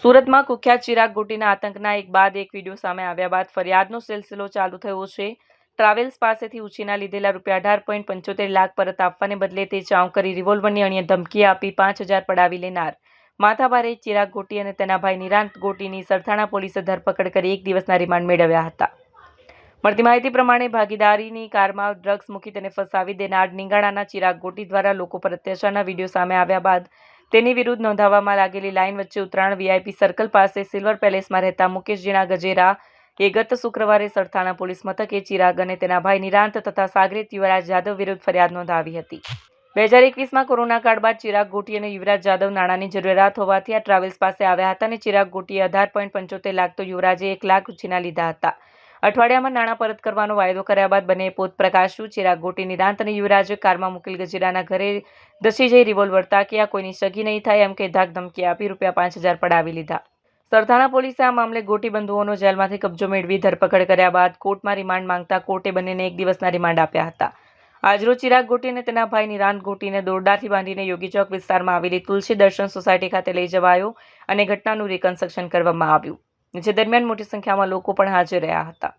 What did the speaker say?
સુરતમાં કુખ્યાત ચિરાગ ગોટીના આતંકના એક બાદ એક વિડીયો સામે આવ્યા બાદ ફરિયાદનો સિલસિલો ચાલુ થયો છે. ટ્રાવેલ્સ પાસેથી ઉછીના લીધેલા ₹18.75 લાખ પરત આપવાને બદલે તે ચાઉં કરી રિવોલ્વરની અણીએ ધમકી આપી 5,000 પડાવી લેનાર માથાભારે ચિરાગ ગોટી અને તેના ભાઈ નિરાંત ગોટીની સરથાણા પોલીસે ધરપકડ કરી 1 દિવસના રિમાન્ડ મેળવ્યા હતા. મળતી માહિતી પ્રમાણે ભાગીદારીની કારમાં ડ્રગ્સ મૂકી તેને ફસાવી દેનાર નિંગાણાના ચિરાગ ગોટી દ્વારા લોકો પર અત્યાચારના વિડીયો સામે આવ્યા બાદ તેની વિરુદ્ધ નોંધાવવામાં લાગેલી લાઇન વચ્ચે ઉત્તરાયણ વીઆઈપી સર્કલ પાસે સિલ્વર પેલેસમાં રહેતા મુકેશ જીણા ગજેરા એ ગત શુક્રવારે સરથાણા પોલીસ મથકે ચિરાગ અને તેના ભાઈ નિરાંત તથા સાગરીત યુવરાજ યાદવ વિરુદ્ધ ફરિયાદ નોંધાવી હતી. 2021માં કોરોના કાળ બાદ ચિરાગ ગોટી અને યુવરાજ યાદવ નાણાંની જરૂરિયાત હોવાથી આ ટ્રાવેલ્સ પાસે આવ્યા હતા અને ચિરાગ ગોટીએ 18.75 લાખ તો યુવરાજે 1 લાખ ઉછીના લીધા હતા. અઠવાડિયામાં નાણાં પરત કરવાનો વાયદો કર્યા બાદ બંને પોત પ્રકાશ્યું. ચિરાગ ગોટી, નિરાંત અને યુવરાજે કારમાં મુકેલ ગજેરાના ઘરે ધસી જઈ રિવોલ્વર તાકી આ કોઈની સગી નહીં થાય એમ કે ધાક ધમકી આપી ₹5,000 પડાવી લીધા. સરથાણા પોલીસે આ મામલે ગોટી બંધુઓનો જેલમાંથી કબજો મેળવી ધરપકડ કર્યા બાદ કોર્ટમાં રિમાન્ડ માંગતા કોર્ટે બંનેને 1 દિવસના રિમાન્ડ આપ્યા હતા. આજરોજ ચિરાગ ગોટી અને તેના ભાઈ નિરાંત ગોટીને દોરડાથી બાંધીને યોગી ચોક વિસ્તારમાં આવેલી તુલસી દર્શન સોસાયટી ખાતે લઈ જવાયો અને ઘટનાનું રિકન્સ્ટ્રક્શન કરવામાં આવ્યું. જે દરમિયાન મોટી સંખ્યામાં લોકો પણ હાજર રહ્યા હતા.